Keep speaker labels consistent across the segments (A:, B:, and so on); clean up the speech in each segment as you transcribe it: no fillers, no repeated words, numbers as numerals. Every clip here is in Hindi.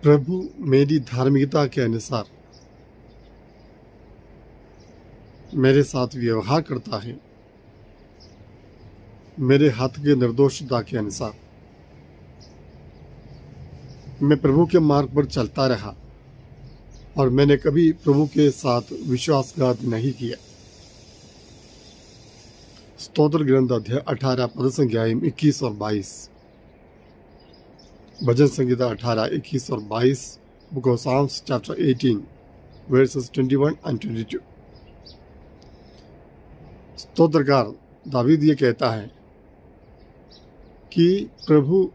A: प्रभु मेरी धार्मिकता के अनुसार मेरे साथ व्यवहार करता है। मेरे हाथ के निर्दोषता के अनुसार मैं प्रभु के मार्ग पर चलता रहा और मैंने कभी प्रभु के साथ विश्वासघात नहीं किया। स्तोत्र ग्रंथ अध्याय 18 पद संख्या 21 और 22, भजन संगीता 18, 21 और 22, book of Psalms chapter 18 verses 21 and 22। स्तोत्रकार दावीद ये कहता है कि प्रभु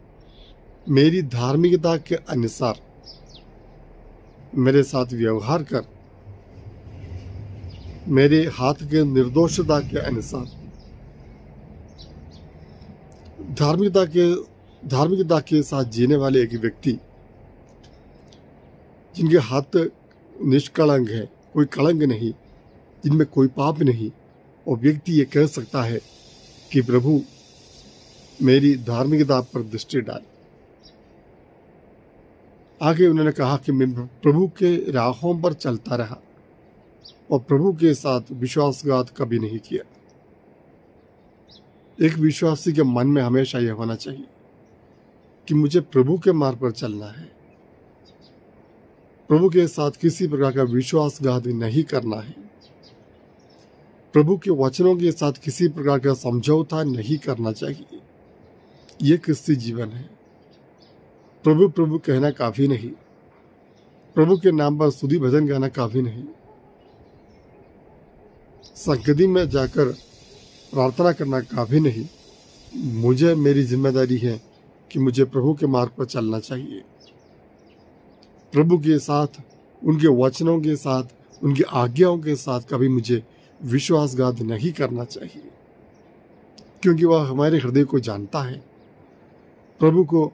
A: मेरी धार्मिकता के अनुसार मेरे साथ व्यवहार कर, मेरे हाथ के निर्दोषता के अनुसार धार्मिकता के साथ जीने वाले एक व्यक्ति जिनके हाथ निष्कलंक है, कोई कलंक नहीं, जिनमें कोई पाप नहीं, और व्यक्ति ये कह सकता है कि प्रभु मेरी धार्मिकता पर दृष्टि डाल। आगे उन्होंने कहा कि मैं प्रभु के राहों पर चलता रहा और प्रभु के साथ विश्वासघात कभी नहीं किया। एक विश्वासी के मन में हमेशा यह होना चाहिए कि मुझे प्रभु के मार्ग पर चलना है, प्रभु के साथ किसी प्रकार का विश्वासघात नहीं करना है, प्रभु के वचनों के साथ किसी प्रकार का समझौता नहीं करना चाहिए। यह क्रिस्ती जीवन है। प्रभु प्रभु कहना काफी नहीं, प्रभु के नाम पर स्तुति भजन गाना काफी नहीं, संगति में जाकर प्रार्थना करना काफी नहीं। मेरी जिम्मेदारी है कि मुझे प्रभु के मार्ग पर चलना चाहिए, प्रभु के साथ, उनके वचनों के साथ, उनकी आज्ञाओं के साथ कभी मुझे विश्वासघात नहीं करना चाहिए, क्योंकि वह हमारे हृदय को जानता है। प्रभु को,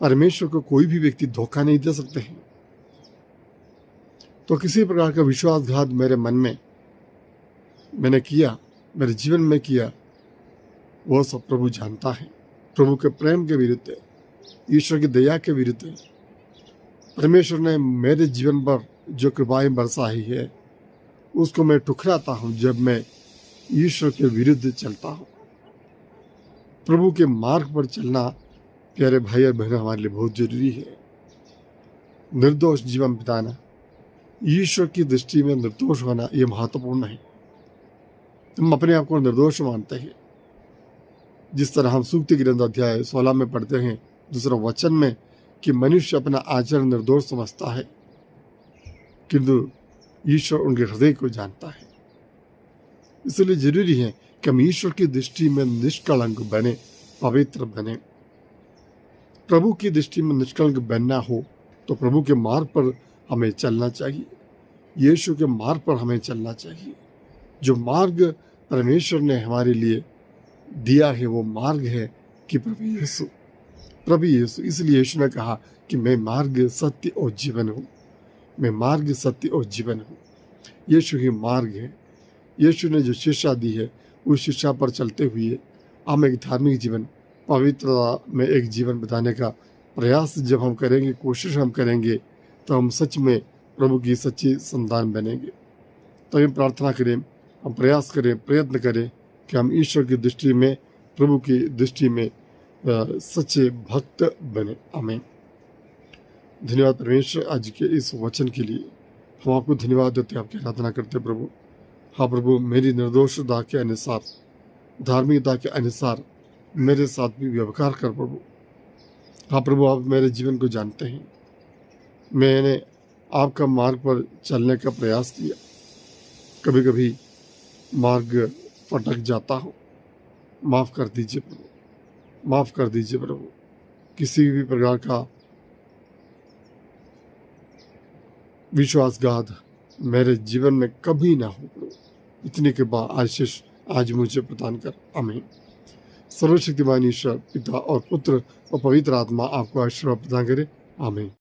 A: परमेश्वर को कोई भी व्यक्ति धोखा नहीं दे सकते हैं। तो किसी प्रकार का विश्वासघात मेरे मन में मैंने किया, मेरे जीवन में किया, वो सब प्रभु जानता है। प्रभु के प्रेम के विरुद्ध है, ईश्वर की दया के विरुद्ध है। परमेश्वर ने मेरे जीवन पर जो कृपाएं बरसाई है उसको मैं ठुकराता हूं जब मैं ईश्वर के विरुद्ध चलता हूं। प्रभु के मार्ग पर चलना प्यारे भाई और बहनों हमारे लिए बहुत जरूरी है। निर्दोष जीवन बिताना, ईश्वर की दृष्टि में निर्दोष होना, यह महत्वपूर्ण है। हम अपने आप को निर्दोष मानते हैं, जिस तरह हम सूक्ति ग्रंथ अध्याय 16 में पढ़ते हैं दूसरा वचन में कि मनुष्य अपना आचरण निर्दोष समझता है, किंतु ईश्वर उनके हृदय को जानता है। इसलिए जरूरी है कि हम ईश्वर की दृष्टि में निष्कलंक बने, पवित्र बने। प्रभु की दृष्टि में निष्कलंक बनना हो तो प्रभु के मार्ग पर हमें चलना चाहिए, यीशु के मार्ग पर हमें चलना चाहिए। जो मार्ग परमेश्वर ने हमारे लिए दिया है वो मार्ग है कि प्रभु यीशु। इसलिए यीशु ने कहा कि मैं मार्ग, सत्य और जीवन हूँ। मैं मार्ग, सत्य और जीवन हूँ। यीशु ही मार्ग है। यीशु ने जो शिक्षा दी है उस शिक्षा पर चलते हुए हम एक धार्मिक जीवन, पवित्रता में एक जीवन बिताने का प्रयास जब हम करेंगे, कोशिश हम करेंगे, तो हम सच में प्रभु की सच्ची संतान बनेंगे। तो हम प्रार्थना करें, हम प्रयास करें, प्रयत्न करें कि हम ईश्वर की दृष्टि में, प्रभु की दृष्टि में सच्चे भक्त बने। आमीन। धन्यवाद परमेश्वर आज के इस वचन के लिए। हम आपको धन्यवाद देते, आपकी आराधना करते प्रभु। हाँ प्रभु, मेरी निर्दोषता के अनुसार, धार्मिकता के अनुसार मेरे साथ भी व्यवहार कर प्रभु। हाँ प्रभु, आप मेरे जीवन को जानते हैं। मैंने आपका मार्ग पर चलने का प्रयास किया, कभी कभी मार्ग भटक जाता हूँ। माफ़ कर दीजिए प्रभु, माफ़ कर दीजिए प्रभु। किसी भी प्रकार का विश्वासघात मेरे जीवन में कभी ना हो प्रभु। इतनी कृपा, आशीष आज मुझे प्रदान कर। आमीन। सर्वशक्तिमान ईश्वर पिता और पुत्र और पवित्र आत्मा आपको आशीर्वाद प्रदान करे। आमीन।